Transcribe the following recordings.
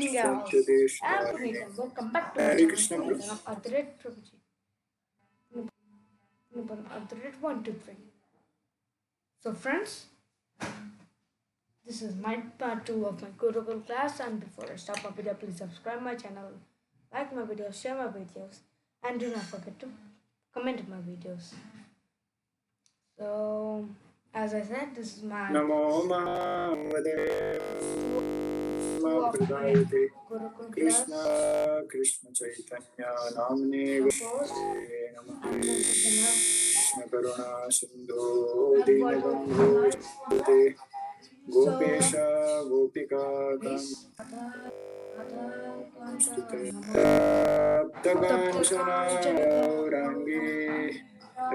signing out. I'm Punita. Welcome back to my Hare channel. Krishna, bro. Artharet Prabhuji. Artharet 123. So, friends, this is my part 2 of my Gurukul class. And before I start my video, please subscribe my channel, like my videos, share my videos, and do not forget to comment my videos. So, as I said, this is my Namo Mahade two of my Mahapradayate Gurukul Krishna class. Krishna Chaitanya Namne Host, Namaha I'm Montana. Krishna Karuna Sindhu I'm going to Dinabandhu Jagate So, Gopesha Gopika please, Kamstute Tapta Kanchana Gaurangi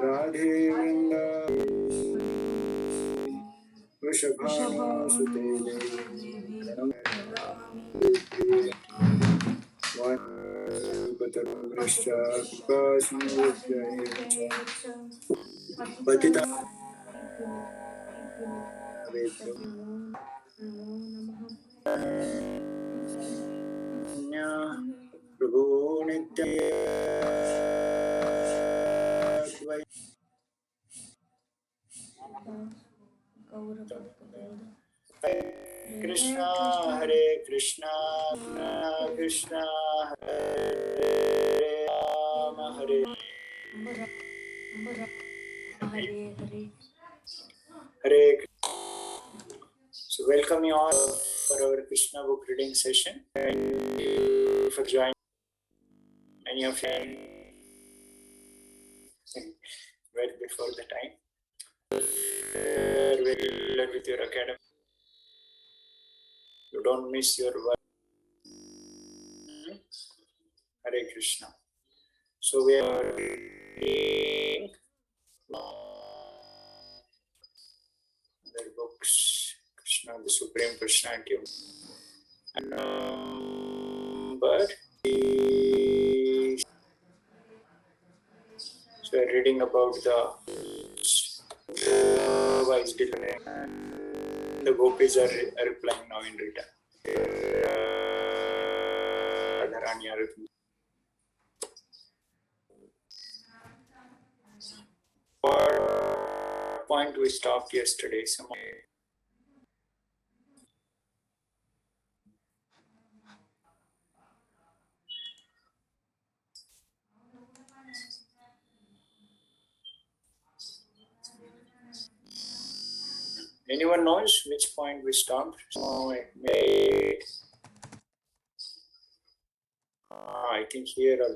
Radhe Vrinda Vrishabhanusute Vanpatavrishya Kripasindhubhyaye Patita Vedyo Prabhu Nitya Krishna Hare Krishna Krishna Hare Rama Hare Hare. So welcome you all for our Krishna book reading session. Thank you for joining. Many of you well before the time. Very well with your academy. You don't miss your work. Hare Krishna. So we are reading their books, Krishna, the Supreme Personality. And number so we are reading about the wise delay. The gopis are replying now in return. Radharani are what point we stopped yesterday? Anyone knows which point we stopped? I think here also.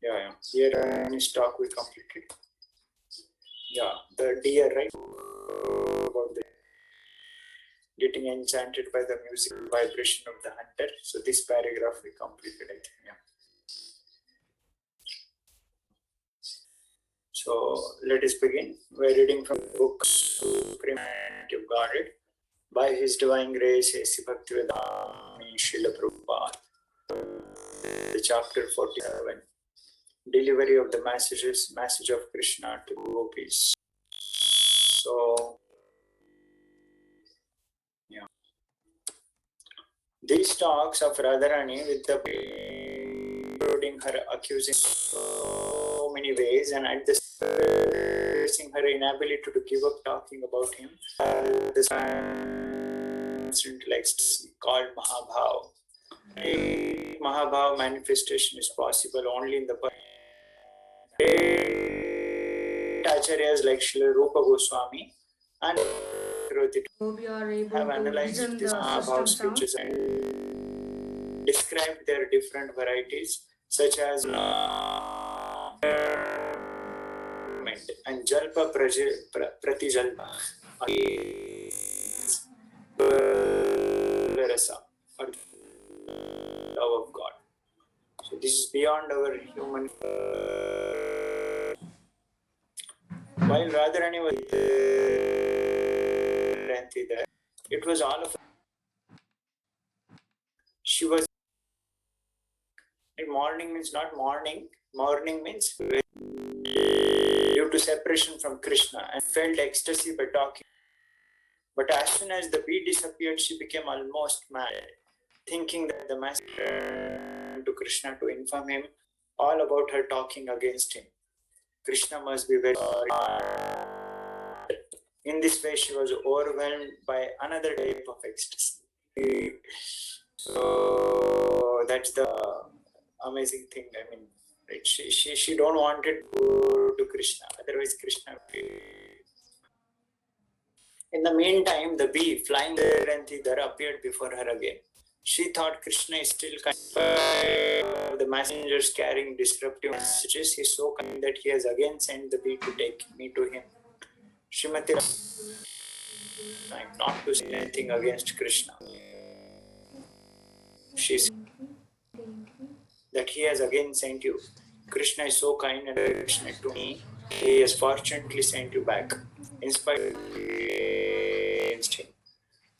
Yeah. Here any talk we completed. Yeah, the deer, right? About the getting enchanted by the music vibration of the hunter. So this paragraph we completed, I think. Yeah. So let us begin. We're reading from the book Supreme Personality of Godhead by His Divine Grace, A.C. Bhaktivedanta Srila Prabhupada. The chapter 47, Delivery of the Message of Krishna to Gopis. So, yeah. These talks of Radharani with the including her accusing so many ways and at the expressing her inability to give up talking about him. This intellects called Mahabhav. Mahabhav manifestation is possible only in the Acharyas like Srila Rupa Goswami and have analyzed this Mahabhav scriptures and described their different varieties such as and Jalpa Pratijalpa Rasa or love of God. So this is beyond our human. While Radharani was there, it was all of she was. Morning means not morning. Morning means due to separation from Krishna and felt ecstasy by talking. But as soon as the bee disappeared, she became almost mad, thinking that the master turned to Krishna to inform him all about her talking against him. Krishna must be very sorry. In this way, she was overwhelmed by another type of ecstasy. So that's the amazing thing. I mean, right? She don't want it to go to Krishna. Otherwise, Krishna. In the meantime, the bee flying there and thither appeared before her again. She thought Krishna is still kind. The messengers carrying disruptive messages. He is so kind that he has again sent the bee to take me to him. Srimati, not to say anything against Krishna. She said that he has again sent you. Krishna is so kind and affectionate to me. He has fortunately sent you back, in spite of against him.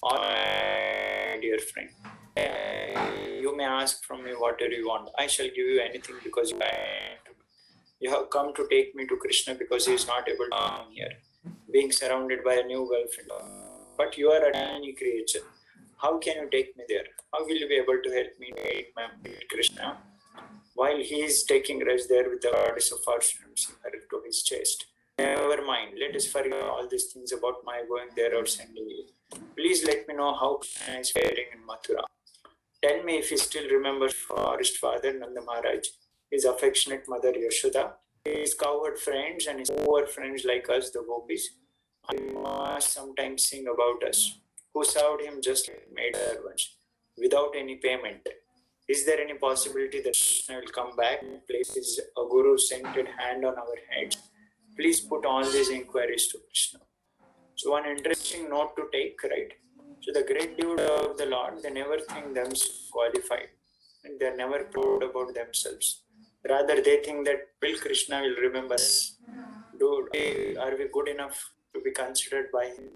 All my dear friend, you may ask from me whatever you want. I shall give you anything because you have come to take me to Krishna because he is not able to come here, being surrounded by a new girlfriend. But you are a tiny creature. How can you take me there? How will you be able to help me meet Krishna while he is taking rest there with the goddess of fortune to his chest? Never mind, let us forget all these things about my going there or sending you. Please let me know how Krishna is faring in Mathura. Tell me if he still remembers forest father Nanda Maharaj, his affectionate mother Yashoda, his cowherd friends and his poor friends like us, the gopis. I must sometimes sing about us, who served him just like maid servants, without any payment. Is there any possibility that Krishna will come back and place his guru-scented hand on our heads? Please put all these inquiries to Krishna. So one interesting note to take, right? So the great devotee of the Lord, they never think themselves qualified, and they are never proud about themselves. Rather, they think that will Krishna will remember us. Are we good enough to be considered by him?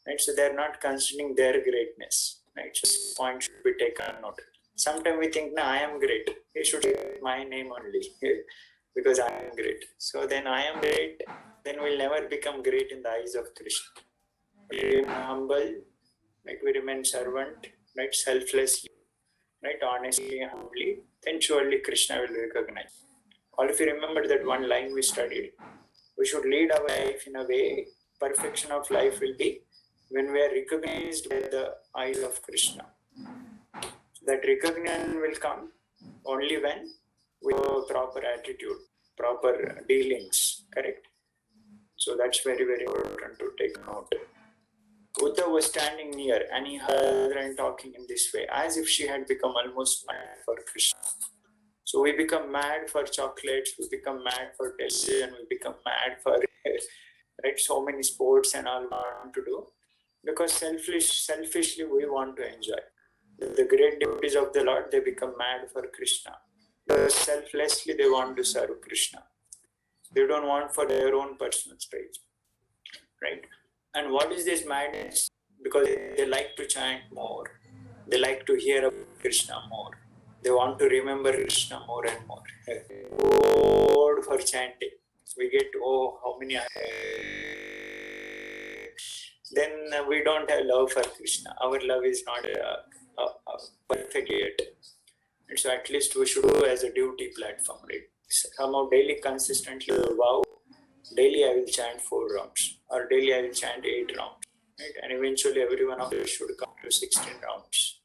Right? So they are not considering their greatness. Right? So this point should be taken note. Sometimes we think, no, I am great. He should say my name only because I am great. So then I am great, then we'll never become great in the eyes of Krishna. We remain humble, right? We remain servant, right? Selflessly, right? Honestly, humbly, then surely Krishna will recognize. All of you remember that one line we studied. We should lead our life in a way, perfection of life will be when we are recognized by the eyes of Krishna. That recognition will come only when we have a proper attitude, proper dealings, correct? So that's very, very important to take note. Uddhava was standing near and he heard her talking in this way, as if she had become almost mad for Krishna. So we become mad for chocolates, we become mad for television, we become mad for right, so many sports and all we want to do, because selfishly we want to enjoy. The great devotees of the Lord, they become mad for Krishna. Selflessly they want to serve Krishna. They don't want for their own personal praise, right? And what is this madness? Because they like to chant more. They like to hear about Krishna more. They want to remember Krishna more and more. Lord for chanting. So we get, oh, how many? Then we don't have love for Krishna. Our love is not perfect yet. And so at least we should do as a duty platform, right? Somehow daily consistently vow, daily I will chant 4 rounds, or daily I will chant 8 rounds, right? And eventually every one of us should come to 16 rounds.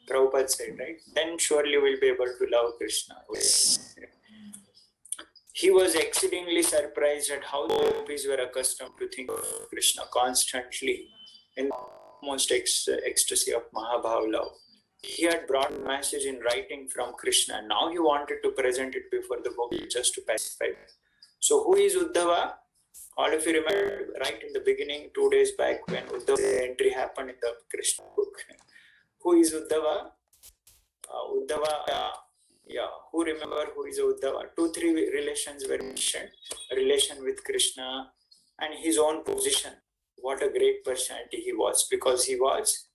Prabhupada said, right? Then surely we'll be able to love Krishna. He was exceedingly surprised at how the gopis were accustomed to think of Krishna constantly in the most ecstasy of Mahabhava love. He had brought a message in writing from Krishna. Now he wanted to present it before the gopis just to pacify them. So who is Uddhava? All of you remember right in the beginning, 2 days back, when Uddhava's entry happened in the Krishna book. Who is Uddhava? Who remember who is Uddhava? 2-3 relations were mentioned. A relation with Krishna and his own position. What a great personality he was, because he was,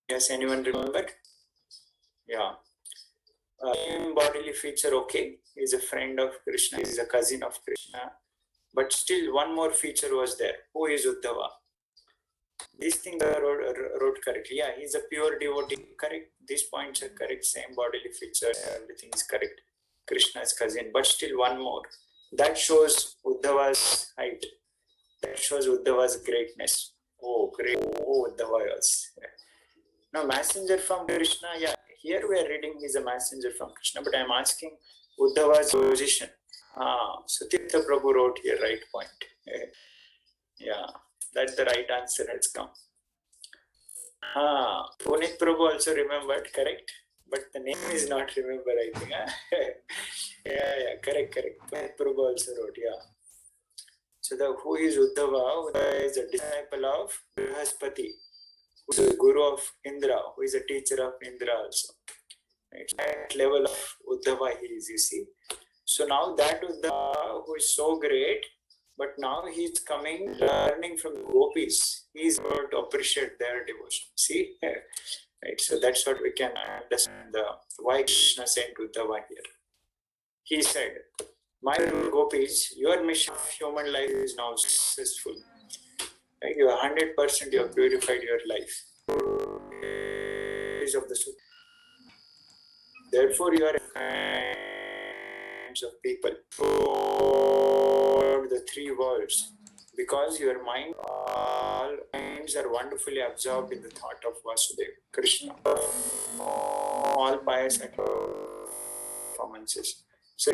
yes, anyone remember? Yeah. Bodily feature, okay. He is a friend of Krishna, he is a cousin of Krishna. But still one more feature was there. Who is Uddhava? These things are wrote correctly. Yeah, he's a pure devotee. Correct. These points are correct. Same bodily features. Everything is correct. Krishna's cousin. But still one more. That shows Uddhava's height. That shows Uddhava's greatness. Oh, great. Oh, Uddhava was. Now, messenger from Krishna. Yeah, here we are reading he's a messenger from Krishna. But I am asking Uddhava's position. So Tirtha Prabhu wrote here right point. Yeah, that's the right answer has come. Punit Prabhu also remembered, correct? But the name is not remembered, I think. Yeah, correct. Punit Prabhu also wrote, yeah. So who is Uddhava? Uddhava is a disciple of Brihaspati, who is a guru of Indra, who is a teacher of Indra also. Right? That level of Uddhava he is, you see. So now that Uddhava, who is so great, but now he is coming, learning from gopis. He is going to appreciate their devotion. See? Right? So that's what we can understand why Krishna sent Uddhava here. He said, my gopis, your mission of human life is now successful. Right? You are 100%, you have purified your life. Of the Therefore, you are kinds of people for the three worlds, because your mind, all minds are wonderfully absorbed in the thought of Vasudeva, Krishna. All pious performances. So,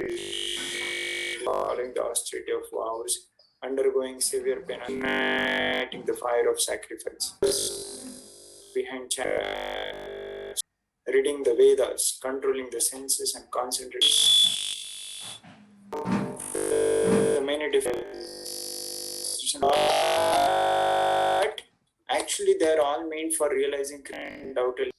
following the austerity of vows, undergoing severe penance, the fire of sacrifice, behind chairs, reading the Vedas, controlling the senses and concentrating the many different. But actually, they are all meant for realizing undoubtedly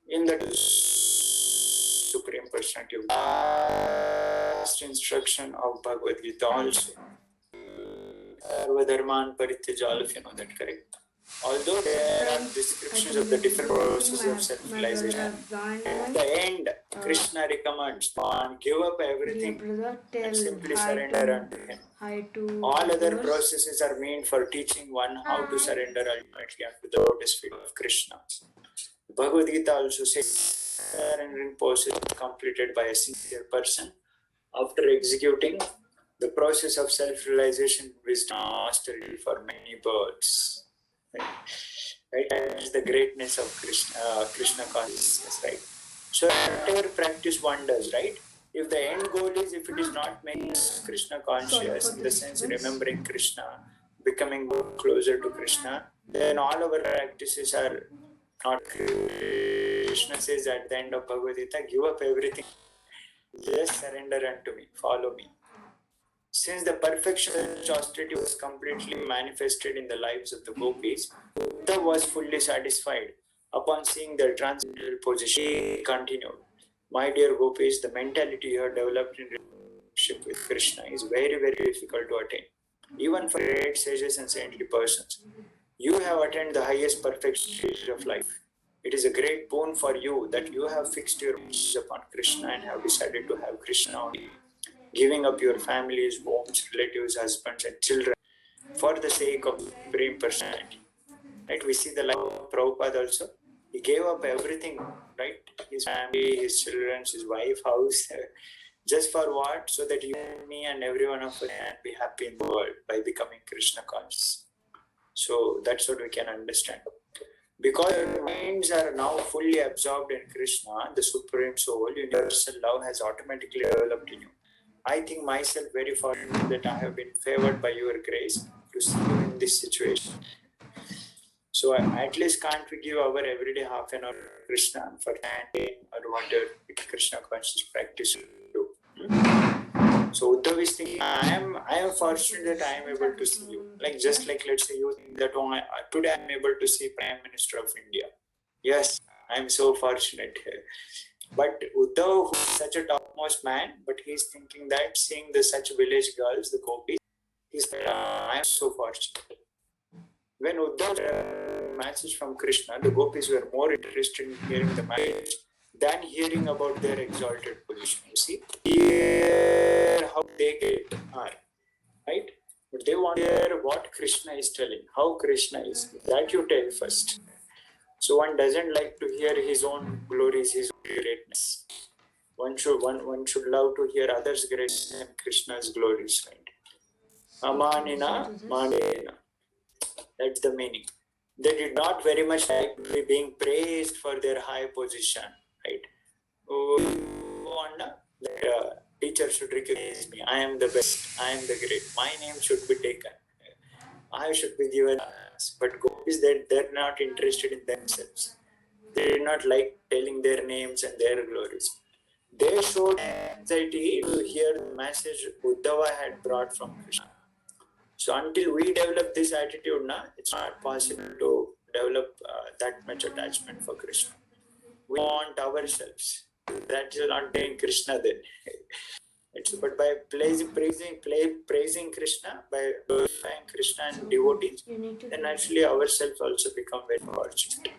in the Supreme Personality of last instruction of Bhagavad Gita also. Sarvadharman Parityaja, all of you know that, correct? Although there are descriptions of the different processes of self-realization, at the end, Krishna recommends give up everything and simply surrender unto him. All other processes are meant for teaching one how to surrender ultimately unto the lotus feet of Krishna. Bhagavad Gita also says surrendering process is completed by a sincere person after executing the process of self-realization, wisdom, mastery for many birds. Right? That is the greatness of Krishna consciousness, right? So whatever practice one does, right? If the end goal is, if it is not making Krishna conscious, in the sense remembering Krishna, becoming closer to Krishna, then all our practices are not. Krishna says at the end of Bhagavad Gita, give up everything, just surrender unto me, follow me. Since the perfection of chastity was completely manifested in the lives of the gopis, Uddhava was fully satisfied. Upon seeing their transcendental position, he continued, my dear gopis, the mentality you have developed in relationship with Krishna is very, very difficult to attain, even for great sages and saintly persons. You have attained the highest perfection stage of life. It is a great boon for you that you have fixed your minds upon Krishna and have decided to have Krishna only, giving up your families, homes, relatives, husbands, and children for the sake of Supreme Personality. Right? We see the life of Prabhupada also. He gave up everything, right? His family, his children, his wife, house, just for what? So that you and me and every one of us can be happy in the world by becoming Krishna conscious. So that's what we can understand. Because our minds are now fully absorbed in Krishna, the Supreme Soul, universal love has automatically developed in you. I think myself very fortunate that I have been favored by your grace to see you in this situation. So at least can't we give our everyday half an hour to Krishna for chanting or whatever Krishna conscious practice do. So Uddhav is thinking, I am fortunate that I am able to see you. Like just like let's say you think that today I am able to see Prime Minister of India. Yes, I am so fortunate. But Uddhav, who is such a topmost man, but he is thinking that seeing the such village girls, the gopis, he's like, I am so fortunate. When Uddhav a message from Krishna, the gopis were more interested in hearing the message than hearing about their exalted position. You see, here how they are, right? But they want to hear what Krishna is telling, how Krishna is. That you tell first. So one doesn't like to hear his own glories, his own greatness. One should love to hear others' greatness and Krishna's glories, right? Amanina manena. That's the meaning. They did not very much like to be being praised for their high position, right? Oh, the teacher should recognize me. I am the best. I am the great. My name should be taken. I should be given. But gopis, they're not interested in themselves. They did not like telling their names and their glories. They showed anxiety to hear the message Uddhava had brought from Krishna. So until we develop this attitude, it's not possible to develop that much attachment for Krishna. We want ourselves. That is not being Krishna then. But by praising Krishna, by glorifying Krishna and devotees, then actually ourselves also become very fortunate.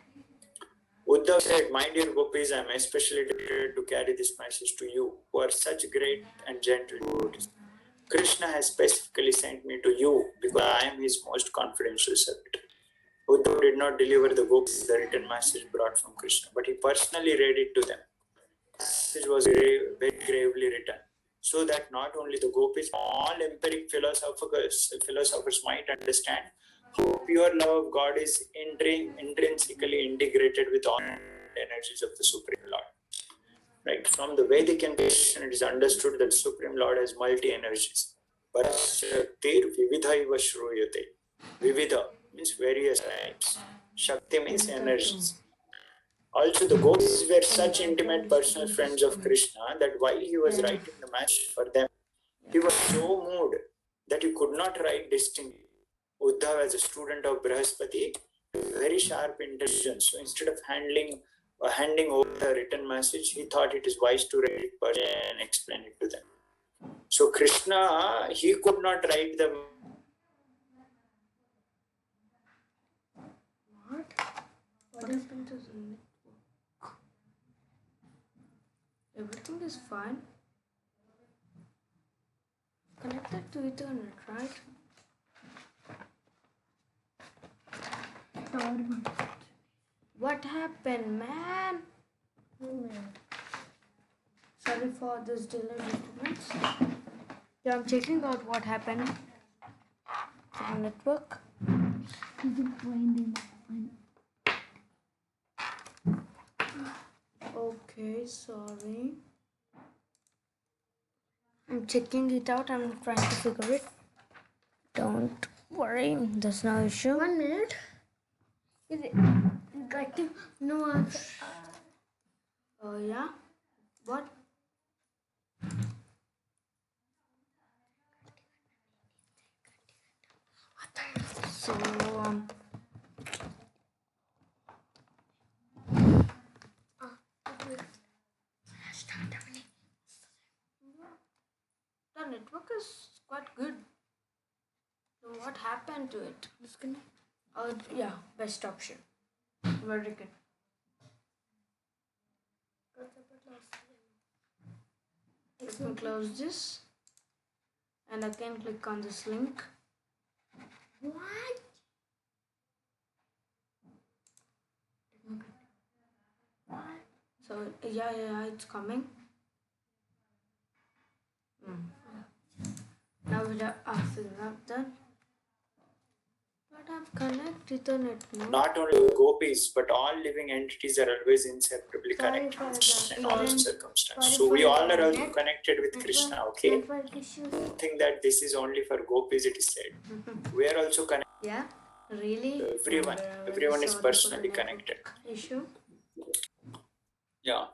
Uddhav said, "My dear gopis, I am especially delighted to carry this message to you, who are such great and gentle devotees. Krishna has specifically sent me to you because I am his most confidential servant." Uddhav did not deliver the gopis the written message brought from Krishna, but he personally read it to them. The message was very gravely written, so that not only the gopis, all empiric philosophers might understand how pure love of God is intrinsically integrated with all energies of the Supreme Lord. Right? From the Vedic tradition, it is understood that Supreme Lord has multi-energies. Parashaktir vividhaiva shruyate. Vividha means various types. Shakti means energies. Also, the gopis were such intimate personal friends of Krishna that while he was writing the message for them, he was so moved that he could not write distinctly. Uddhav, as a student of Brihaspati, very sharp intelligence. So instead of handing over the written message, he thought it is wise to write it personally and explain it to them. So Krishna, he could not write the. What happened to the network? Everything is fine. Connected to Ethernet, right? What happened, man? Sorry for this delay disturbance. Yeah, I'm checking out what happened to the network. Okay, sorry. I'm checking it out. I'm trying to figure it. Don't worry, there's no issue. 1 minute. Is it active? No. Yeah. What? So the network is quite good. So what happened to it? Disconnect. Yeah, best option. Very good. Let me close this and I can click on this link. What? So yeah, it's coming. Now we are after that. But I've connected to Ethernet now. Not only the gopis, but all living entities are always inseparably Sorry connected for with the Krishna in all internet. circumstances. Sorry So we for all the are also net- connected with Krishna, okay? Network issues. Don't think that this is only for gopis, it is said. We are also connected. Yeah, really? Everyone. I'm very Everyone is sorry for the personally network connected. issue. Yeah.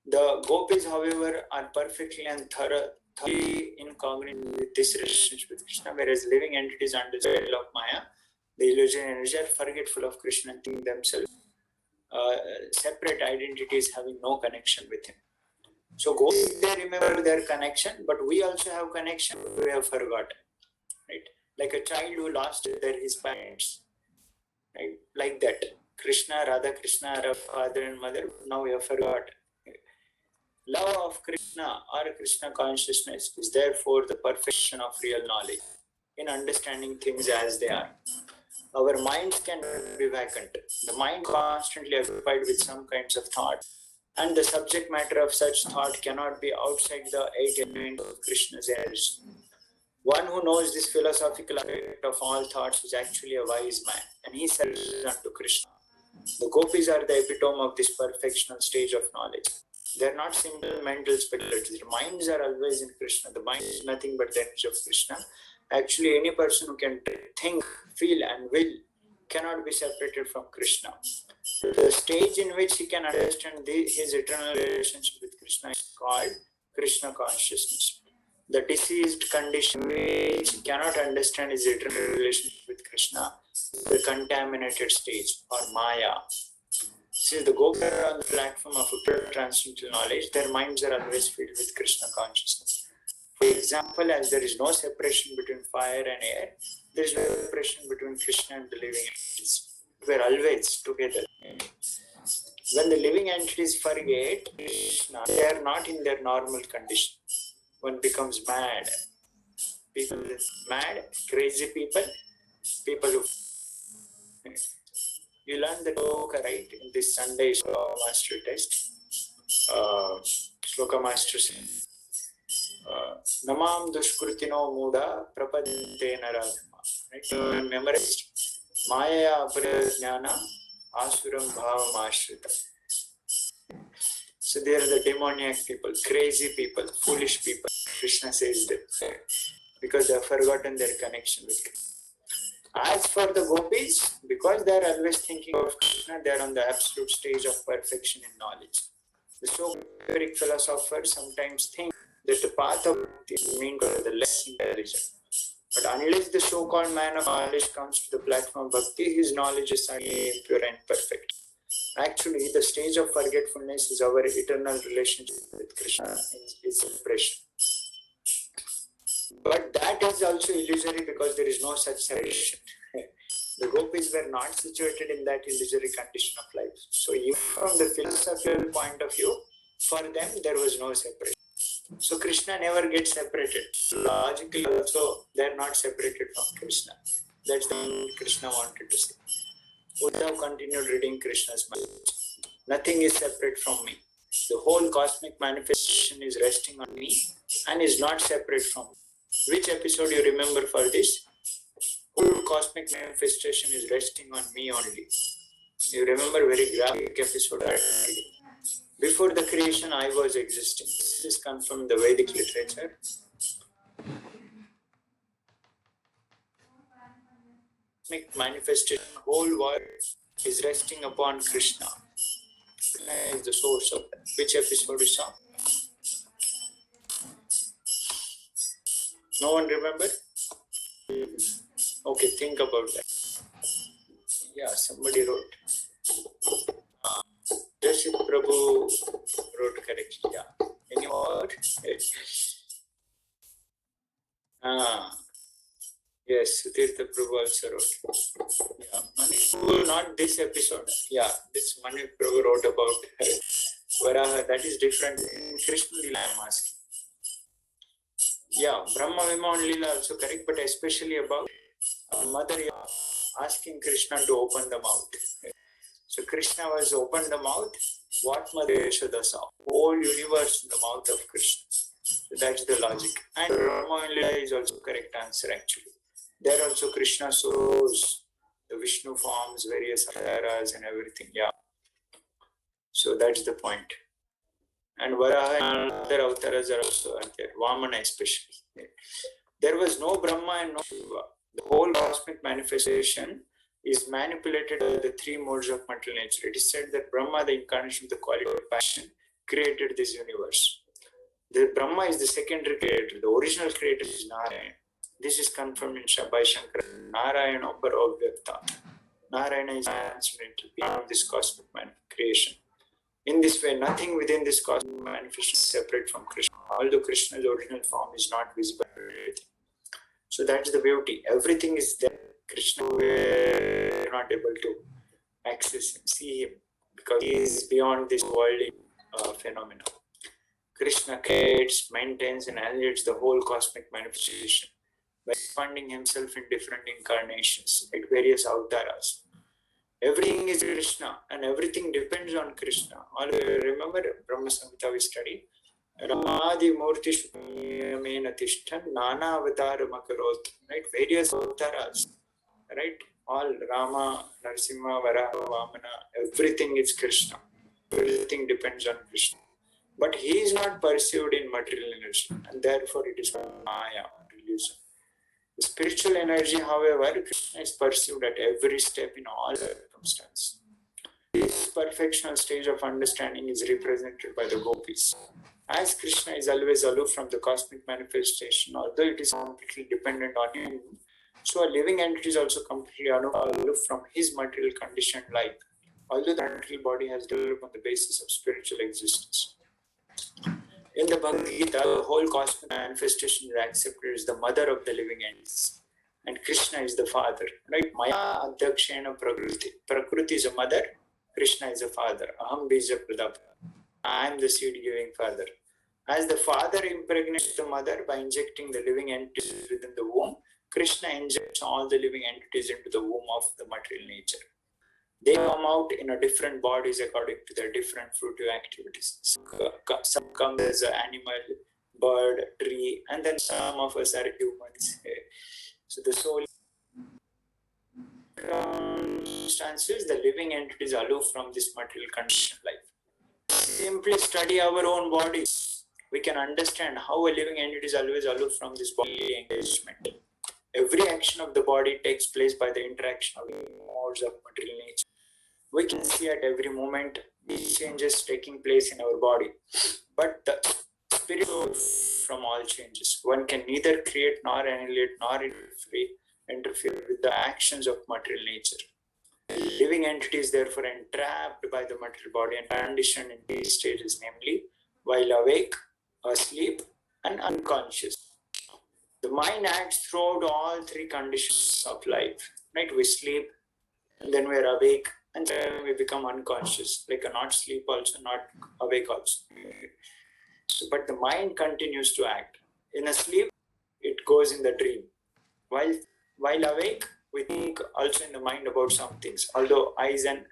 The gopis, however, are perfectly and thoroughly incongruent with this relationship with Krishna, whereas living entities under the spell of Maya, the illusion energy, are forgetful of Krishna and think themselves separate identities having no connection with him. So gopis, they remember their connection, but we also have connection, we have forgotten. Right? Like a child who lost his parents. Right? Like that. Krishna, Radha Krishna are our father and mother, now we have forgotten. Love of Krishna or Krishna consciousness is therefore the perfection of real knowledge in understanding things as they are. Our minds can be vacant. The mind constantly occupied with some kinds of thought, and the subject matter of such thought cannot be outside the eight elements of Krishna's energy. One who knows this philosophical aspect of all thoughts is actually a wise man, and he serves unto Krishna. The gopis are the epitome of this perfectional stage of knowledge. They are not simple mental speculators. Their minds are always in Krishna. The mind is nothing but the image of Krishna. Actually, any person who can think, feel, and will cannot be separated from Krishna. The stage in which he can understand his eternal relationship with Krishna is called Krishna consciousness. The diseased condition which he cannot understand his eternal relationship with Krishna is the contaminated stage or Maya. Since the gopis are on the platform of pure transcendental knowledge, their minds are always filled with Krishna consciousness. For example, as there is no separation between fire and air, there is no separation between Krishna and the living entities. We are always together. When the living entities forget Krishna, they are not in their normal condition. One becomes mad. People mad, crazy people, people who. You learn the Shloka, right? In this Sunday Shloka Master test. Shloka Master says, Namam Dushkrutino Muda Prapadante Naradhama. Right? You memorized Maya Aprajnana Asuram Bhavam Ashrita. So they are the demoniac people, crazy people, foolish people. Krishna says that because they have forgotten their connection with Krishna. As for the gopis, because they are always thinking of Krishna, they are on the absolute stage of perfection in knowledge. The so-called philosophers sometimes think that the path of bhakti is meant for the less intelligent. But unless the so-called man of knowledge comes to the platform of bhakti, his knowledge is pure and perfect. Actually, the stage of forgetfulness is our eternal relationship with Krishna, its separation. But that is also illusory because there is no such separation. The gopis were not situated in that illusory condition of life. So even from the philosophical point of view, for them there was no separation. So Krishna never gets separated. Logically also, they are not separated from Krishna. That's the thing Krishna wanted to say. Uddhav continued reading Krishna's message. Nothing is separate from me. The whole cosmic manifestation is resting on me and is not separate from me. Which episode you remember for this? Whole cosmic manifestation is resting on me only. You remember very graphic episode. Before the creation, I was existing. This is confirmed in the Vedic literature. Cosmic manifestation, whole world is resting upon Krishna. Krishna is the source of that. Which episode you saw? No one remember? Okay, think about that. Yeah, somebody wrote. Jashit Prabhu wrote correctly. Yeah. Any more? Yes, Sutirtha Prabhu also wrote. Yeah, Mani Prabhu, not this episode. Yeah, this Mani Prabhu wrote about Varaha. That is different. In Krishna Lila, I am asking. Yeah, Brahma Vima and Lila also correct, but especially about Mother asking Krishna to open the mouth. So Krishna was opened the mouth. What Mother Yashoda saw? Whole universe in the mouth of Krishna. So that's the logic. And Brahma and Lila is also correct answer actually. There also Krishna shows the Vishnu forms, various avataras and everything. Yeah. So that's the point. And Varaha and other avatars are also there. Vamana especially. There was no Brahma and no Shiva. The whole cosmic manifestation is manipulated by the three modes of mental nature. It is said that Brahma, the incarnation of the quality of passion, created this universe. The Brahma is the secondary creator. The original creator is Narayana. This is confirmed in Shabai Shankara. Narayana Paravyatta. Narayana is transcendental beyond this cosmic creation. In this way, nothing within this cosmic manifestation is separate from Krishna. Although Krishna's original form is not visible to everything. So that's the beauty. Everything is there. Krishna, we are not able to access him, see him, because he is beyond this worldly phenomena. Krishna creates, maintains, and annihilates the whole cosmic manifestation by expanding himself in different incarnations, like various avatars. Everything is Krishna and everything depends on Krishna. All remember Brahma Samhita we studied? Ramadi Murti Shukmena Tishtan Nana Avatar Makarot. Right? Various avatars. Right? All Rama, Narasimha, Varaha, Vamana, everything is Krishna. Everything depends on Krishna. But he is not perceived in material energy, and therefore it is Maya, illusion. The spiritual energy, however, Krishna is perceived at every step in all circumstances. This perfectional stage of understanding is represented by the gopis. As Krishna is always aloof from the cosmic manifestation, although it is completely dependent on him, so a living entity is also completely aloof from his material conditioned life, although the material body has developed on the basis of spiritual existence. In the Bhagavad Gita, the whole cosmic manifestation is accepted as the mother of the living entities, and Krishna is the father. Right? Maya Adhyakshena Prakriti. Prakriti is a mother, Krishna is a father. Aham Bija Pradap. I am the seed-giving father. As the father impregnates the mother by injecting the living entities within the womb, Krishna injects all the living entities into the womb of the material nature. They come out in a different bodies according to their different fruitive activities. Some come as an animal, bird, tree, and then some of us are humans. So the soul circumstances, the living entities aloof from this material condition life. Simply study our own bodies. We can understand how a living entity is always aloof from this body engagement. Every action of the body takes place by the interaction of modes of material nature. We can see at every moment these changes taking place in our body, but the spirit from all changes. One can neither create nor annihilate nor interfere with the actions of material nature. Living entity is therefore entrapped by the material body and conditioned in these stages, namely while awake, asleep, and unconscious. The mind acts throughout all three conditions of life. Right? We sleep, and then we are awake, and then we become unconscious, like a not sleep also, not awake also. So, but the mind continues to act. In a sleep, it goes in the dream. While awake, we think also in the mind about some things, although eyes and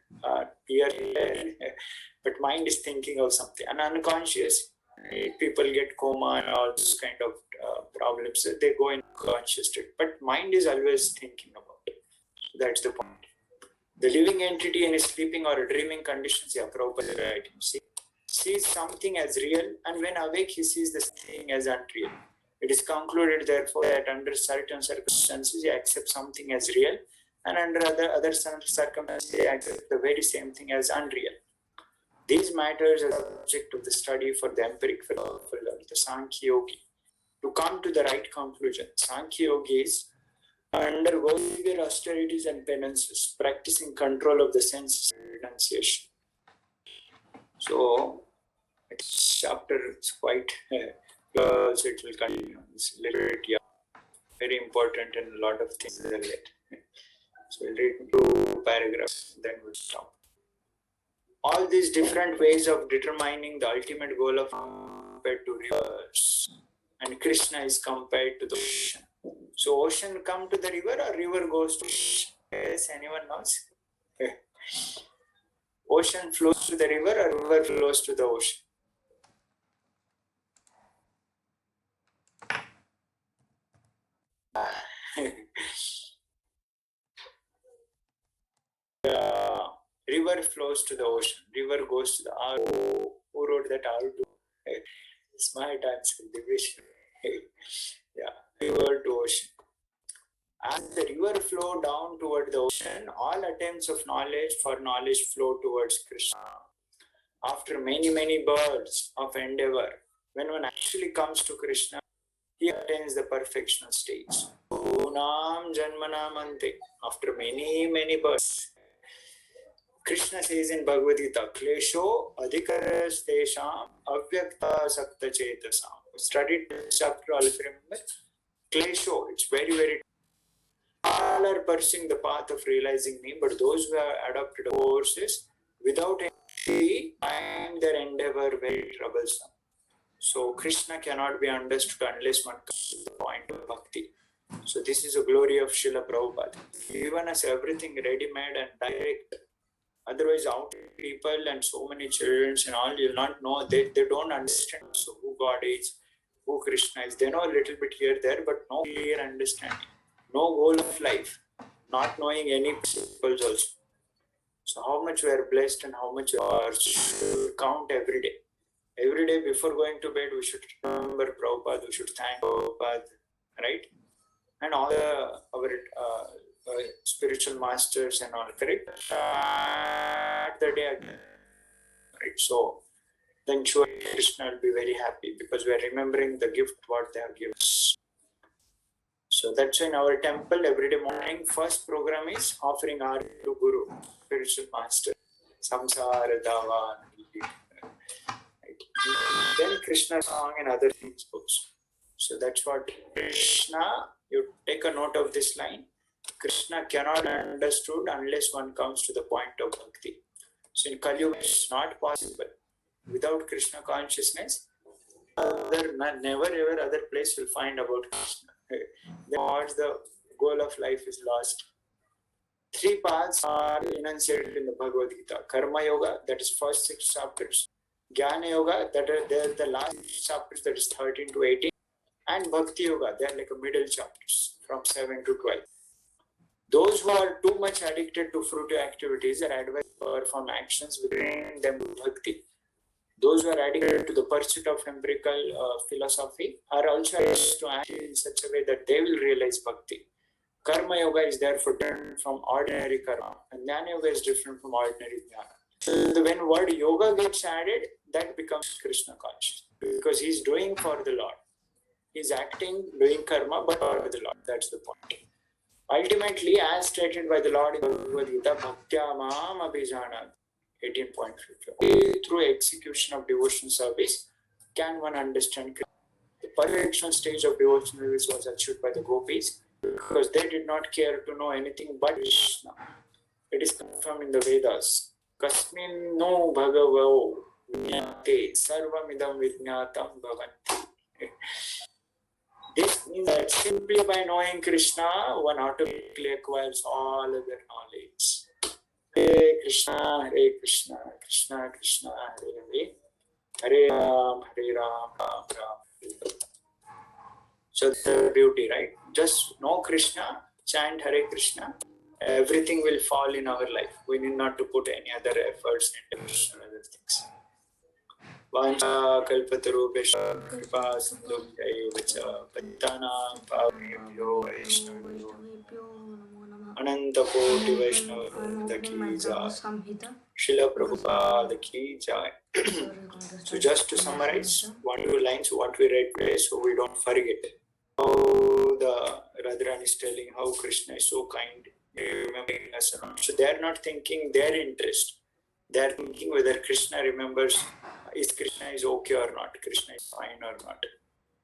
ear, but mind is thinking of something. And unconscious, people get coma and all this kind of problems. They go in conscious state, but mind is always thinking about it. So that's the point. The living entity in a sleeping or a dreaming conditions, Prabhupada writing, sees something as real, and when awake, he sees the thing as unreal. It is concluded, therefore, that under certain circumstances, he accepts something as real, and under other circumstances, he accepts the very same thing as unreal. These matters are subject of the study for the empiric philosopher, the Sankhya Yogi. To come to the right conclusion, Sankhya Yogis undergo severe austerities and penances, practicing control of the senses and renunciation. So, this chapter is quite close, it will continue. It's a little bit, very important and a lot of things are there. So, we'll read 2 paragraphs, then we'll stop. All these different ways of determining the ultimate goal of compared to rivers, and Krishna is compared to the ocean. So ocean come to the river or river goes to ocean? Yes, anyone knows? Ocean flows to the river or river flows to the ocean? River flows to the ocean. River goes to the R. Who wrote that R? Smart answer, division. River to ocean. As the river flow down toward the ocean, all attempts of knowledge for knowledge flow towards Krishna. After many births of endeavor, when one actually comes to Krishna, he attains the perfectional stage. Unam janmanam ante. After many births, Krishna says in Bhagavad Gita, Klesho adhikaras tesham avyakta sakta chetasam. Studied this chapter, all of you remember? Klesho, it's very all are pursuing the path of realizing me, but those who have adopted courses without any find their endeavor very troublesome. So Krishna cannot be understood unless one comes to the point of bhakti. So this is a glory of Srila Prabhupada. Given us everything ready-made and direct. Otherwise, out people and so many children and all, you'll not know. They don't understand so who God is, who Krishna is. They know a little bit here, there, but no clear understanding. No goal of life. Not knowing any principles also. So how much we are blessed and how much we are should count every day. Every day before going to bed, we should remember Prabhupada, we should thank Prabhupada, right? And all our spiritual masters and all, correct? Start the day again, right? So then sure Krishna will be very happy because we are remembering the gift what they have given us. So that's why in our temple every day morning, first program is offering our to Guru, spiritual master, Samsara Davan. Right? Then Krishna song and other things goes. So that's what Krishna, you take a note of this line. Krishna cannot be understood unless one comes to the point of bhakti. So in Kali Yuga, it's not possible. Without Krishna consciousness, never ever other place will find about Krishna. Then what's the goal of life is lost. Three paths are enunciated in the Bhagavad Gita. Karma Yoga, that is first 6 chapters. Jnana Yoga, that are the last chapters, that is 13 to 18. And Bhakti Yoga, they are like a middle chapters from 7 to 12. Those who are too much addicted to fruitive activities are advised to perform actions within them to bhakti. Those who are addicted to the pursuit of empirical philosophy are also advised to act in such a way that they will realize bhakti. Karma Yoga is therefore different from ordinary karma, and Jnana Yoga is different from ordinary jnana. So when word yoga gets added, that becomes Krishna conscious because he's doing for the Lord. He's acting, doing karma, but for the Lord. That's the point. Ultimately, as stated by the Lord in the Bhagavad Gita, Bhaktya Mam Abhijanat, 18.50. Through execution of devotional service, can one understand Krishna. The perfection stage of devotional service was achieved by the gopis because they did not care to know anything but Krishna. It is confirmed in the Vedas. Kasmin no bhagavo vijnate sarvamidam vijnatam bhavanti. This means that simply by knowing Krishna, one automatically acquires all other knowledge. Hare Krishna, Krishna Krishna, Hare Hare, Ram, Ram Ram. So the beauty, right? Just know Krishna, chant Hare Krishna, everything will fall in our life. We need not to put any other efforts into Krishna and other things. Vancha kalpatarubhesha kripa sindhubhya vacha pattanam pavnebhyo vaishnavyo ananta koti vaishnava ki jai. Srila Prabhupada ki jai. So just to summarize, 1-2 lines what we read today, so we don't forget. How the Radharani is telling how Krishna is so kind, remembering us around. So they are not thinking their interest. They are thinking whether Krishna remembers, is Krishna is okay or not, Krishna is fine or not.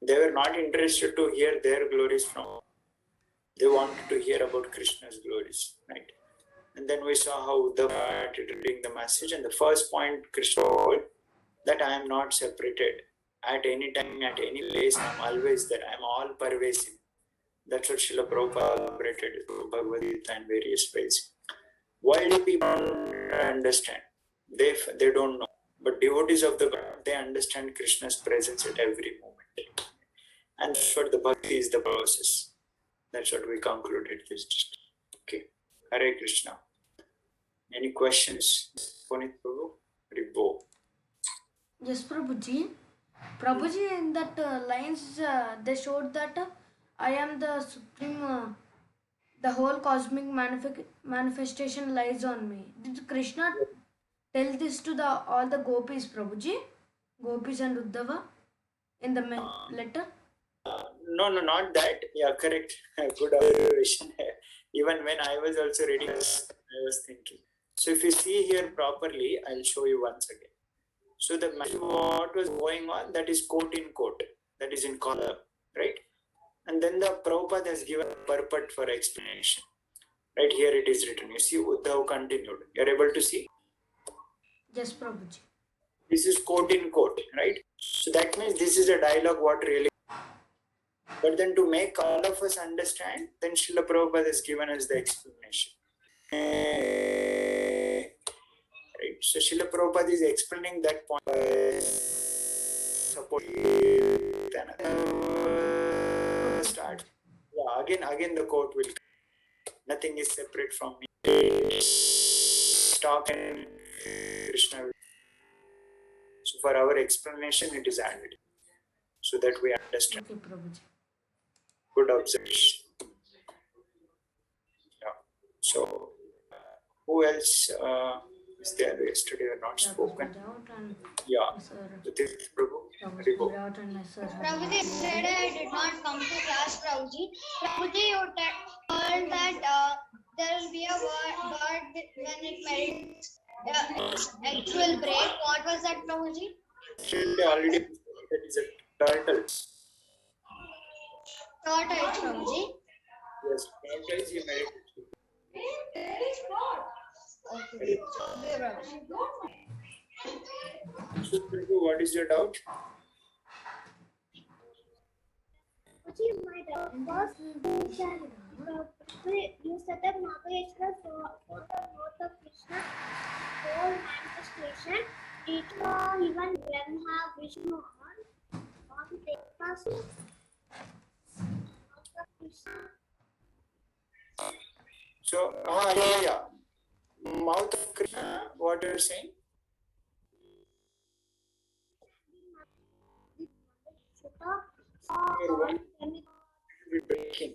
They were not interested to hear their glories from. They wanted to hear about Krishna's glories, right? And then we saw how the started reading the message, and the first point Krishna told that I am not separated. At any time, at any place, I am always there. I am all pervasive. That's what Srila Prabhupada elaborated through Bhagavad Gita and various ways. Worldly people don't understand. They don't know. But devotees of the God, they understand Krishna's presence at every moment. And that's what the bhakti is, the process. That's what we concluded this. Okay. Hare Krishna. Any questions? Punit Prabhu? Ribbo. Yes, Prabhuji. Prabhuji, in that lines, they showed that I am the supreme, the whole cosmic manifestation lies on me. Did Krishna tell this to all the gopis, Prabhuji? Gopis and Uddhava in the letter? No, not that. Yeah, correct. Good observation. Even when I was also reading, I was thinking. So if you see here properly, I'll show you once again. So the what was going on, that is quote in quote, that is in column, right? And then the Prabhupada has given a purport for explanation. Right here it is written. You see, Uddhav continued. You're able to see? Yes, Prabhuji. This is quote in quote, right? So that means this is a dialogue what really. But then to make all of us understand, then Srila Prabhupada has given us the explanation. Right? So Srila Prabhupada is explaining that point. Support start. Yeah, again the quote will. Nothing is separate from me. Talk and Krishna. So for our explanation, it is added, so that we understand. Okay, Prabhuji. Good observation. Yeah. So who else is there yesterday or not spoken? Yeah. Udit Prabhu. Haribo. Prabhuji, yesterday I did not come to class, Prabhuji. Prabhuji, you told that there will be a word when it merits actual break. What was that, Prabhuji? Yesterday already that is a turtle. Tortoise, Prabhuji. Yes, turtle is merits. Okay, Prabhuji. So Prabhu, what is your doubt? My doubt was you set up Mahaveshwar for the growth of Krishna whole manifestation. Did even Brahma, Vishnu, all take us of Krishna? So, yeah. Mouth of Krishna, what you are saying? Your one will be breaking.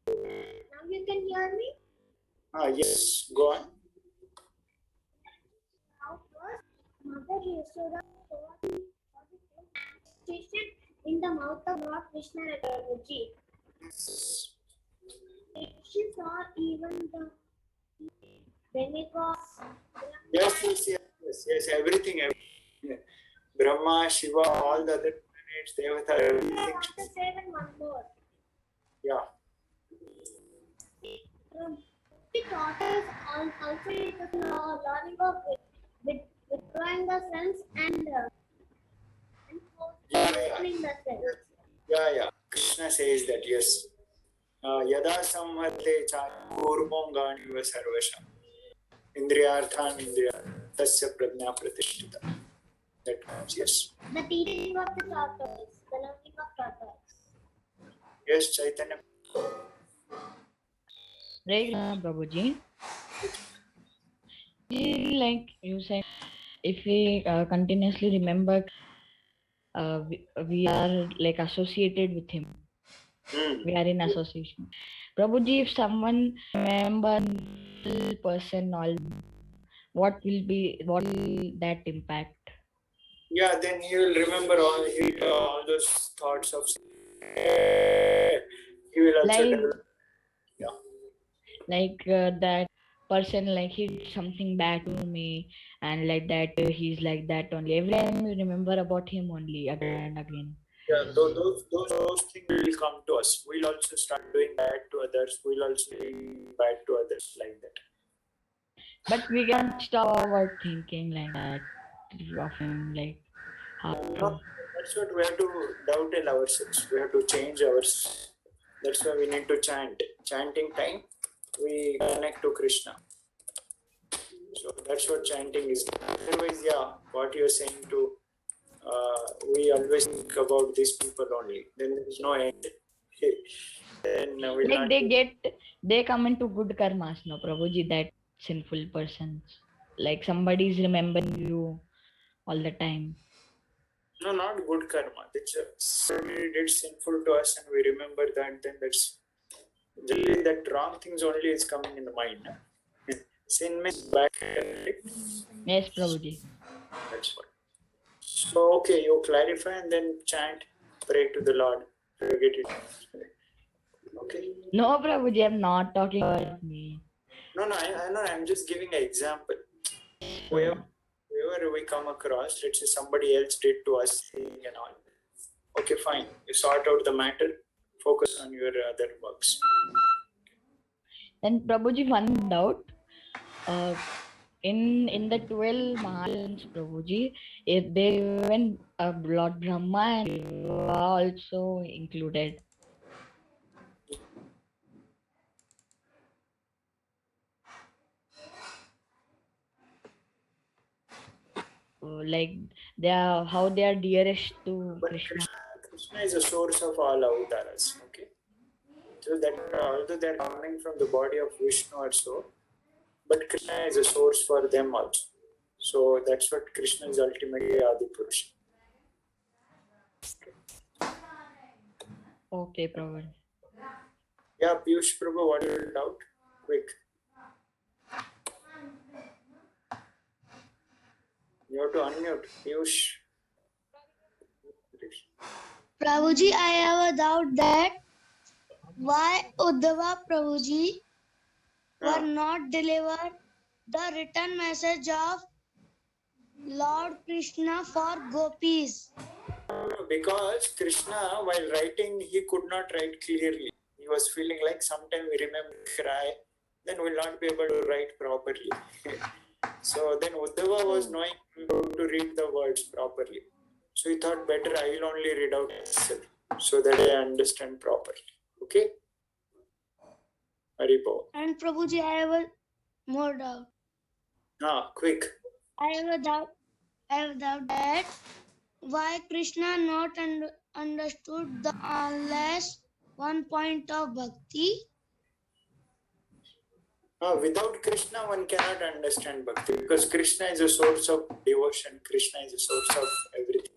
Now you can hear me? Yes, go on. Now first, Mother Yashoda for the manifestation in the mouth of Lord Krishna Prabhuji. She saw even the demigods. Yes, everything. Yeah. Brahma, Shiva, all the other planets, Devata, I everything. want to say one more. Yeah. The daughters also is the learning of withdrawing the sense and opening the sense. Yeah. Krishna says that, yes. Yada samhate cha kurmongani va sarvasham. Indriyarthan indriya tasya prajna pratishtita. That comes, yes. The teaching of the tortoise, the learning of tortoise. Yes, Chaitanya. Hare Krishna, Prabhuji. Like you said, if we continuously remember, we are like associated with him. We are in association. Prabhuji, if someone remember person, all what will that impact? Yeah, then he will remember all those thoughts of. He will also Like- develop. Yeah. Like that person, like he did something bad to me, and like that he's like that only. Every time we remember about him only again and again. Yeah, those things will come to us. We'll also start doing bad to others. We'll also doing bad to others like that. But we can't stop our thinking like that of him, like how No, that's what we have to doubt in ourselves. We have to change ourselves. That's why we need to chant. Chanting time, we connect to Krishna. So that's what chanting is. Otherwise, yeah, what you're saying to, we always think about these people only. Then there is no end. Then we'll like not they come into good karmas, no Prabhuji, that sinful persons. Like somebody is remembering you all the time. No, not good karma. It's somebody did sinful to us and we remember that, then that's generally that wrong things only is coming in the mind. Sin means bad. Right? Yes, Prabhuji. That's what. So, okay, you clarify and then chant, pray to the Lord, forget it. Okay. No, Prabhuji, I'm not talking about me. No, I know, I'm just giving an example. Whoever we come across, let's say somebody else did to us and all. Okay, fine. You sort out the matter, focus on your other works. Then Prabhuji, one doubt. in the 12 Mahalans, Prabhuji, they even Lord Brahma and Shiva also included. Like how they are dearest to But Krishna. Krishna is a source of all avatars. Okay, so that although they are coming from the body of Vishnu or so, but Krishna is a source for them also. So that's what Krishna is ultimately Adi Purusha. Okay, Prabhu. Yeah, Piyush Prabhu, what is your doubt? Quick. You have to unmute. Piyush. Prabhuji, I have a doubt that why Uddhava Prabhuji were not delivered the written message of Lord Krishna for gopis. Because Krishna, while writing, he could not write clearly. He was feeling like sometime we remember cry, then we'll not be able to write properly. So then Uddhava was knowing how to read the words properly. So he thought better I will only read out myself so that I understand properly. Okay? Haribo. And Prabhuji, I have a more doubt. Quick. I have a doubt that why Krishna not understood the unless one point of bhakti. Without Krishna, one cannot understand bhakti because Krishna is a source of devotion. Krishna is a source of everything.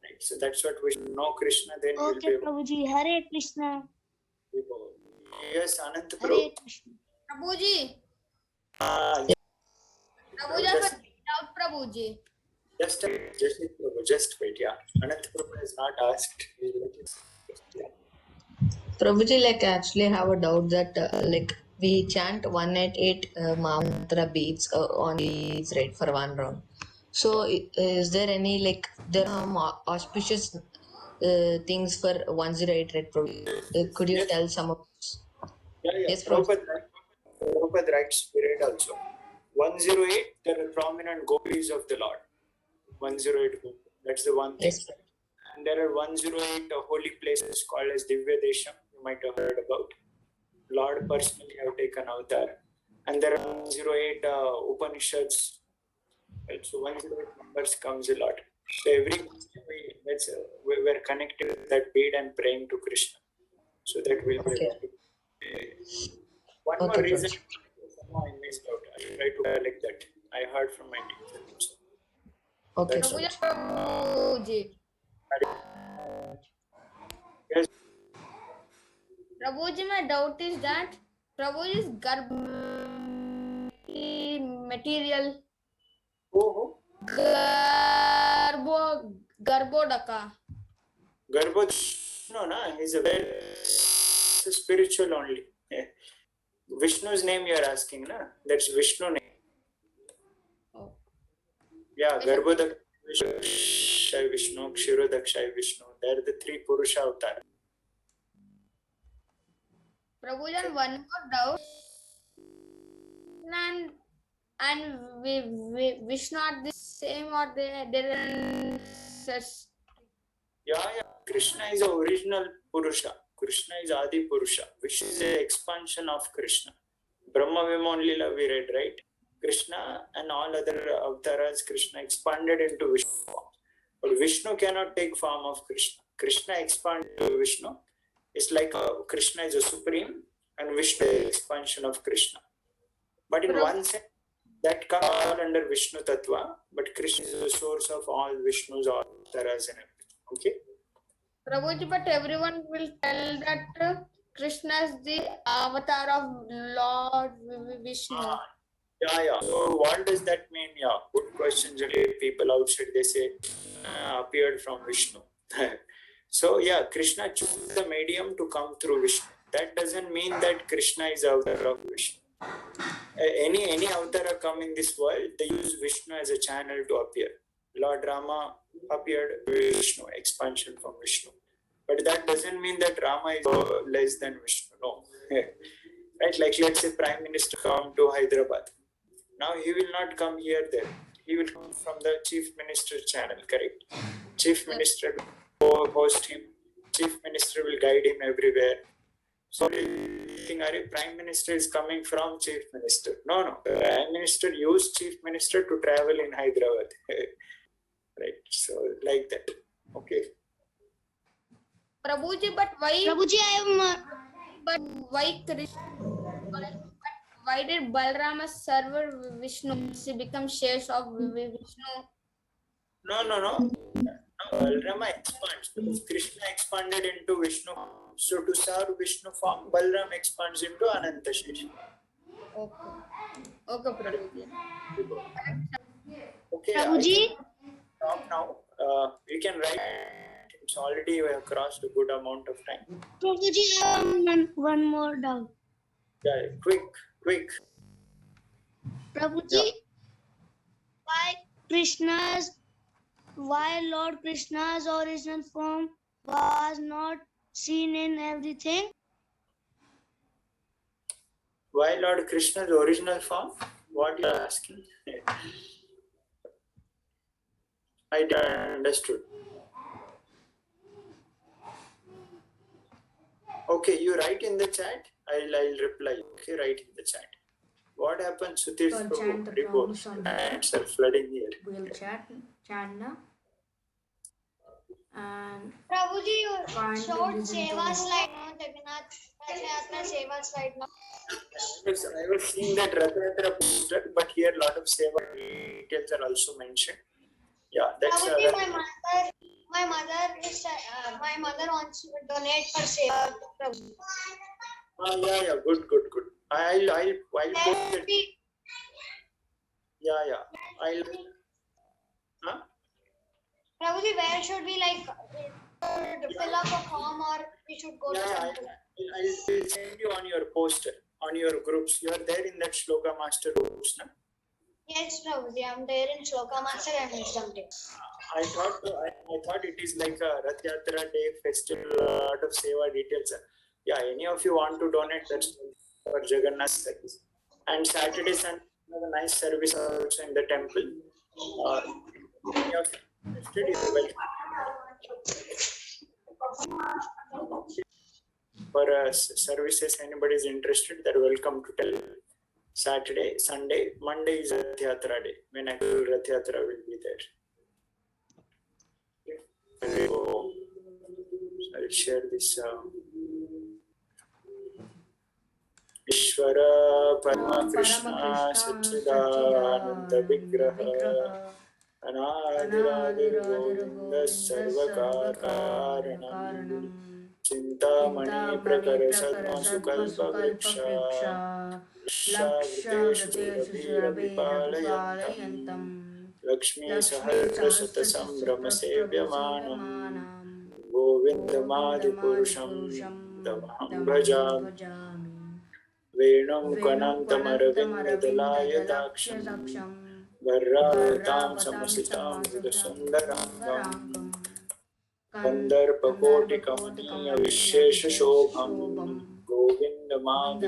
Right? So that's what we should know Krishna. Then we'll be Okay, able Prabhuji, Hare Krishna. to go. Yes, Anant Hare Prabhu. Krishna. Prabhuji, Yeah. Prabhuji, I have a doubt, Prabhuji. Just wait. Yeah, Anant Prabhu has not asked. Yeah. Prabhuji, like actually have a doubt that like we chant 188 mantra beats on these right for one round. So is there any like there are auspicious things for 108 right? Prabhuji? Could you Yes. tell some of? Yeah. Yes, Prabhuji. Prabhupada writes period also. 108, there are prominent gopis of the Lord. 108, that's the one thing. Yes. And there are 108 holy places called as Divya Desham, you might have heard about. Lord personally have taken avatar. And there are 108 Upanishads. Right? So 108 numbers comes a lot. So every we're connected with that bead and praying to Krishna. So that will be Okay. one more Okay, reason Prabhuji. somehow I missed out. I try to collect that. I heard from my teacher. Okay, That's Prabhuji. Yes. Prabhuji, my doubt is that Prabhuji's material Oh, Garbhodaka. Garbhodh, no, he's a very spiritual only. Yeah. Vishnu's name you are asking, na? That's Vishnu name. Oh. Yeah, Garbhodaka, Shai Vishnu, Kshirodakshai Vishnu. They are the three Purusha avatar. Prabhuji, and one more doubt. And Vishnu are the same or they're Yeah. Krishna is the original Purusha. Krishna is Adi Purusha. Vishnu is an expansion of Krishna. Brahma Vimon Lila we read, right? Krishna and all other avatars, Krishna expanded into Vishnu form. But Vishnu cannot take form of Krishna. Krishna expanded to Vishnu. It's like Krishna is a supreme and Vishnu is the expansion of Krishna. But in one sense, that comes all under Vishnu Tattva, but Krishna is the source of all Vishnu's avatars and everything. Okay? Prabhuji, but everyone will tell that Krishna is the avatar of Lord Vishnu. Yeah. So what does that mean? Yeah, good question. Generally, people outside they say appeared from Vishnu. So yeah, Krishna chose the medium to come through Vishnu. That doesn't mean that Krishna is avatar of Vishnu. Any avatar come in this world, they use Vishnu as a channel to appear. Lord Rama appeared Vishnu, expansion from Vishnu. But that doesn't mean that Rama is less than Vishnu. No. Right? Like let's say Prime Minister come to Hyderabad. Now he will not come here there. He will come from the Chief Minister channel, correct? Chief Minister will host him. Chief Minister will guide him everywhere. So you think, Prime Minister is coming from Chief Minister. No. Prime Minister used Chief Minister to travel in Hyderabad. Right. So like that. Okay. Prabhuji, but why? Prabhuji, But why Krishna? Why did Balrama serve Vishnu? He become shares of Vishnu. No. Balrama expands because Krishna expanded into Vishnu. So to serve Vishnu form, Balram expands into Ananta Shesha. Okay, Prabhuji. Okay, Prabhuji, stop now. You can write. It's already we have crossed a good amount of time. Prabhuji, I have one more doubt. Yeah, quick. Prabhuji, why Lord Krishna's original form was not seen in everything? Why Lord Krishna's original form? What you are asking? I didn't understood. Okay, you write in the chat. I'll reply. Okay, write in the chat. What happened, Sudhir? So chant the Report. promise on Ants are flooding here. We'll chant now. And Prabhuji, you Fine, showed listen to Seva me. slide now. Jagannath Seva slide now. I was seeing that Rathayatra poster, but here a lot of Seva details are also mentioned. Yeah, that's Prabhuji, my mother wants to donate for Seva to Prabhuji. Yeah, good. I'll post it. Yeah. Huh? Prabhuji, where should we fill up a form or we should go to temple? I'll send you on your poster, on your groups. You are there in that Shloka Master groups, na? Yes, Prabhuji, I'm there in Shloka Master and Wisdom Day. I thought it is like a Rath Yatra day festival, a lot of Seva details. Yeah, any of you want to donate, that's for Jagannath service. And Saturday, Sunday, have a nice service also in the temple. Any of you interested is welcome. For services, anybody is interested, they're welcome to tell. Saturday, Sunday, Monday is Rath Yatra day. When actual Rath Yatra will be there. So I'll share this. Ishvara Parama Krishna Satchidananda Vigraha Anadiradir Govinda Sarvakar Karanam Chintamani Prakara Sadma Sukalpa Vriksha Lakshavriteshu Vipalayantam Lakshmi Sahasra Sata Sambrama Sevyamanam Govindamadi Purusham Tamaham Bhajam Venum Kanam Tamaravindalayya Daksham Varratam Samasitam Vidasundarangam Kandarpakoti Kamaniya Vishesha Shobham Govindamadi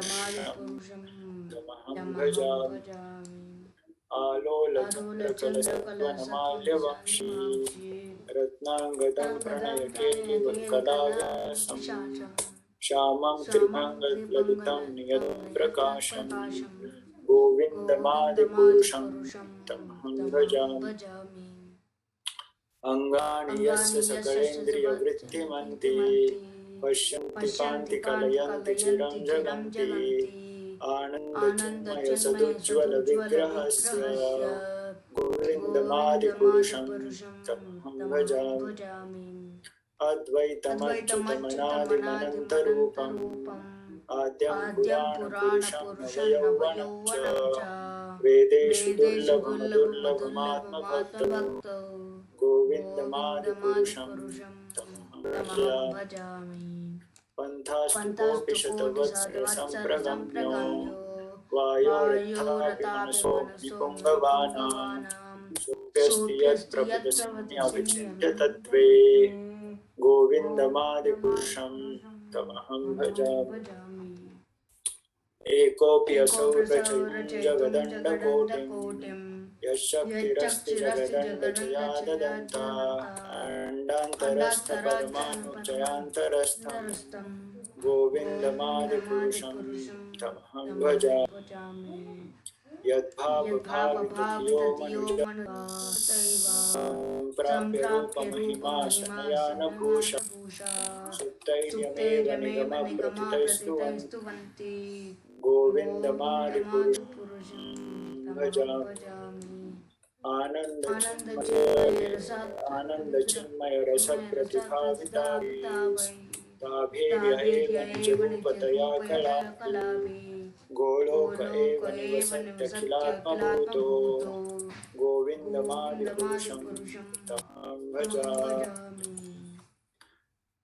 Tamaham Bhajam Alola Kalasattvanamalya Vakshi Ratnangadam Pranayake Kalayasam Shamam Trimangal Lalitam Niyat Prakasham Govindamadi Purusham Tamaham Bhajam Angani Yasya Sakarendriya Vrittimanti Pashyanti Kanti Kalayanti Chiram Jaganti Ananda Chinmaya Sadujjvala Vigrahasya Govindamadi Purusham Tamaham Bhajam Advaitamachyutamanadimanantarupam Adyam Purana Purusham Navayauvanam Vedeshu Durlabhamadurlabhamatma Bhakta Govindamadi Purusham Tamaham Bhajami Pantastu Kopi Shatavatsya Sampragamyo Vayoratapi Manaso Vipungavana Sopyasti Yat Prabhudasanya Vichintya Tattve Govindamadi Purusham Tamaham Bhajami एकोऽपि असौ रचयितुं जगदण्डकोटिं यशक्तिरस्ति जगदण्डचयाददन्ता अण्डान्तरस्थपरमाणुचयान्तरस्थं गोविन्दमादिपुरुषं तमहं भजामि यद्भावभावितधियो मनुजा प्राप्य रूपमहिमा शनयानभूषा सुप्तैर्यमेव निगमप्रथितैस्तुवन्ति गोविन्दमादिपुरुषं भजामि आनन्दचिन्मय रसप्रतिभाविताभिर्य एव निजरूपतया कलापि गोलोक एव निवसत्यखिलात्मभूतो गोविन्दमादिपुरुषं तमहं भजामि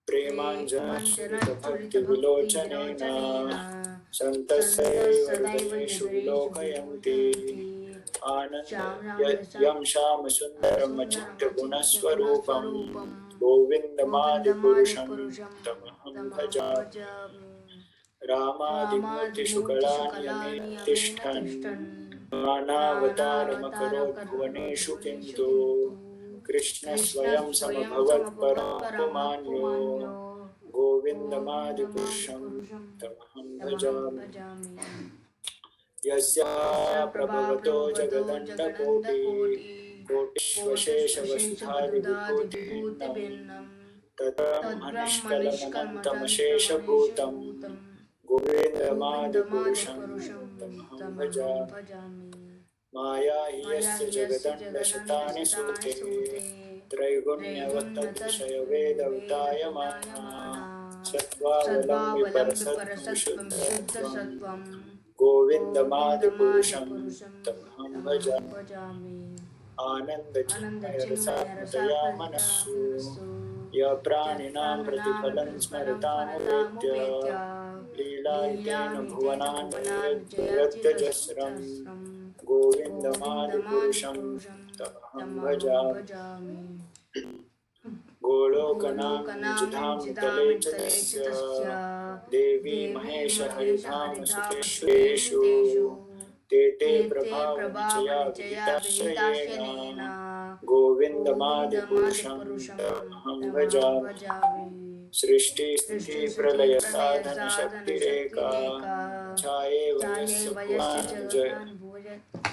प्रेमाञ्जनश्रितभक्तिविलोचनेन सन्तस्यैव हृदयेषु विलोकयन्ति यं श्यामसुन्दरमचित्तगुणस्वरूपं गोविन्दमादिपुरुषं तमहं भजामि रामादिमूर्तिषु कलानियमेन तिष्ठन् नानावतारमकरोत् भुवनेषु किन्तु कृष्ण स्वयं समभवत्परापमान्यो गोविन्दमादिपुरुषं तमहं भजामि यस्य प्रभवतो कोटिष्वशेषवसुधादिविभूतिभिन्नं तत्ब्रह्मनिष्कलमनन्तमशेषभूतं गोविन्दमादिपुरुषं तमहं भजामि माया हि यस्य जगदण्डशतानि सूते त्रैगुण्यवत्ततिशयवेदवतायमानः सत्त्वावलम्ब्य परसत्त्वं गोविन्दमादिपुरुषं तमहं भजामि आनन्दचिन्मयरसात्मतया मनस्सु यः प्राणिनां प्रतिफलं स्मरतामुपेत्य लीलायितेन भुवनान्यजस्रं गोविन्दमादिपुरुषं तमहं भजामि गोलोकनां तले च तस्य देवी महेशहरिधामसुतेषु ते प्रभावनिचया विदिताश्रयेण गोविन्दमादिपुरुषं तमहं भजामि सृष्टिस्थितिप्रलयसाधनशक्तिरेका छायेव यस्य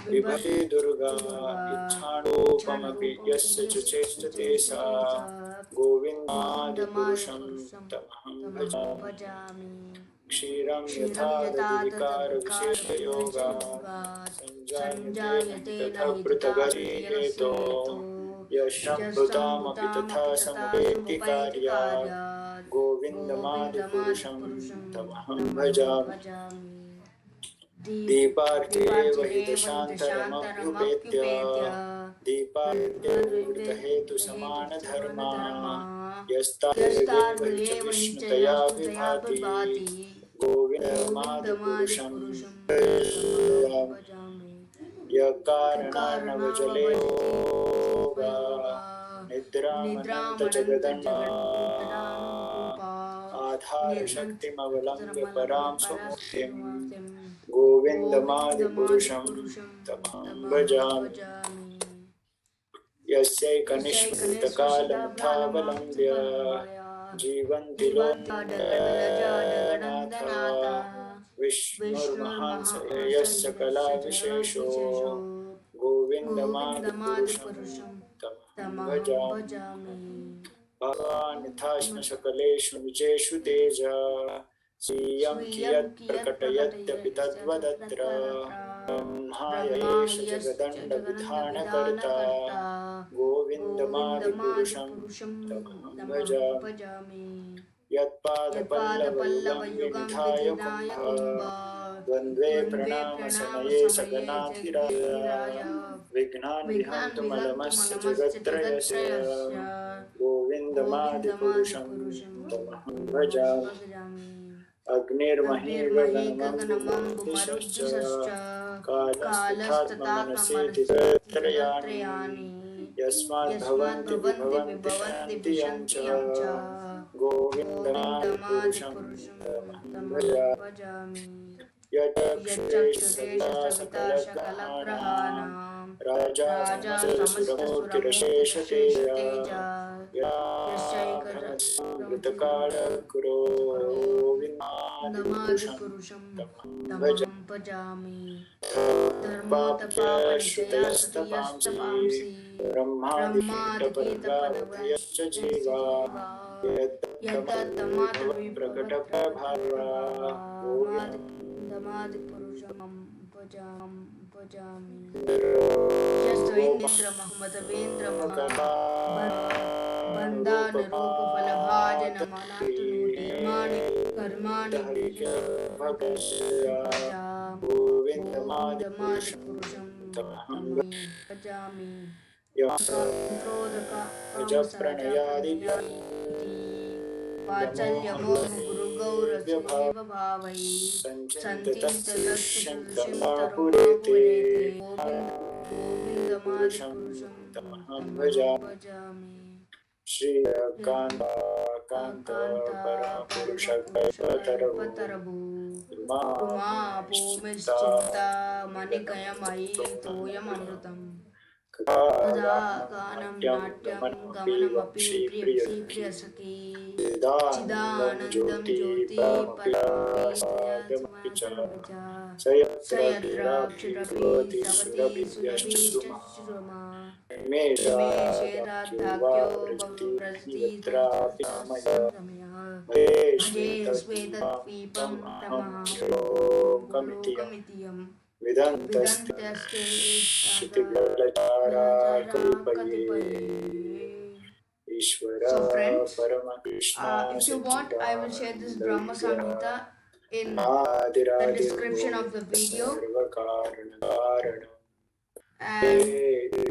विभति दुर्गा इच्छाणोपमपि यस्य च चेष्टते सा गोविन्दमादिपुरुषं तमहं भजामि क्षीरं यथा दधिविकारविशेषयोगा सञ्जायते तथा पृथगरीयतो यशम्भुतामपि तथा समुदेति कार्यात् गोविन्दमादिपुरुषं तमहं भजामि दीपार्थेव हि दशान्तरमभ्युपेत्य दीपार्थेतुसमानधर्मा यस्तादेव हि च विष्णुतया विभाति गोविन्दमादिपुरुषं भजामि यः कारणार्णवजले योगा निद्रामनन्तजगदण्डा आधारशक्तिमवलम्ब्य परां स्वमुक्तिं गोविन्दमादिपुरुषं तमहं भजामि यस्यैकनिष्ठकालमिथावलम्ब्य जीवन्ति लोकनाथा विष्णुर्महान् स यस्य कलाविशेषो गोविन्दमादिपुरुषं तमहं भजामि भगवान् यथाश्न सकलेषु निजेषु तेज स्वीयं कियत् प्रकटयत्यपि तद्वदत्र ब्रह्मायश जगदण्डविधानकर्ता गोविन्दमादिपुरुषं तमहं भजामि यत्पादपल्लवयुगं द्वन्द्वे प्रणामसमये सगनाधिराय विघ्नान् विहन्तुमलमस्य जगत्त्रयस्य गोविन्दमादिपुरुषं तमहं भजामि अग्निर्महीर्गगनमङ्गुमरुद्दिशश्च कालस्तथात्ममनसेति त्रयाणि यस्माद्भवन्ति विभवन्ति यं च गोविन्दमादिपुरुषं तमहं भजामि यच्चक्षुरेश सविता सकलग्रहाणां राजा राजा समस्तसुरमुखिरशेषतेजा समस्तसुरमुखिरशेषतेजा यस्यैकमृतकालकुरो नमादिपुरुषं भज तमहं भजामि धर्मोत्थपापनिचया सतयस्तपांसि ब्रह्मादिकीटपरब्रह्मभयश्च जीवा यद्दमादविप्रकटप्रभावा गोविन्द दमादिपुरुषं भजामि यस्त्वेन्द्र महमदवेन्द्र बन्धानुरूपफलभाजनमनातु निर्माणि कर्माणि गोविन्दमादिपुरुषं तमहं भजामि वात्सल्यमोहगुरुगौरसेव सञ्चिन्तदुष्यन्तमापुरेते गोविन्दमादिपुरुषं तमहं भजामि श्रीकान्त परमपुरुषकल्पतरु उमापूमिश्चिन्ता मणिकयमयी तोयममृतम् कदा गानं नाट्यं गमनमपि प्रियसखी चिदानन्दं ज्योति परमपि सयद्राक्षरपि सवति सुरभीष्टश्रुमा निमेषेदात्ताख्यो भजे स्वेदद्वीपं तमहं विदन्तस्ते So friends, if you want, I will share this Brahma Samhita in the description of the video. And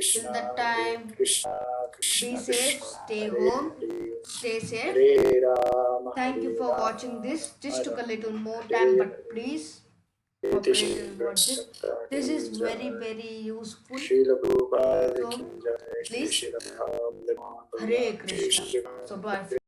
till that time, be safe, stay home, stay safe. Thank you for watching this. This took a little more time, but please cooperate and watch it. This is very, very useful. So, please, Hare Krishna. So bye.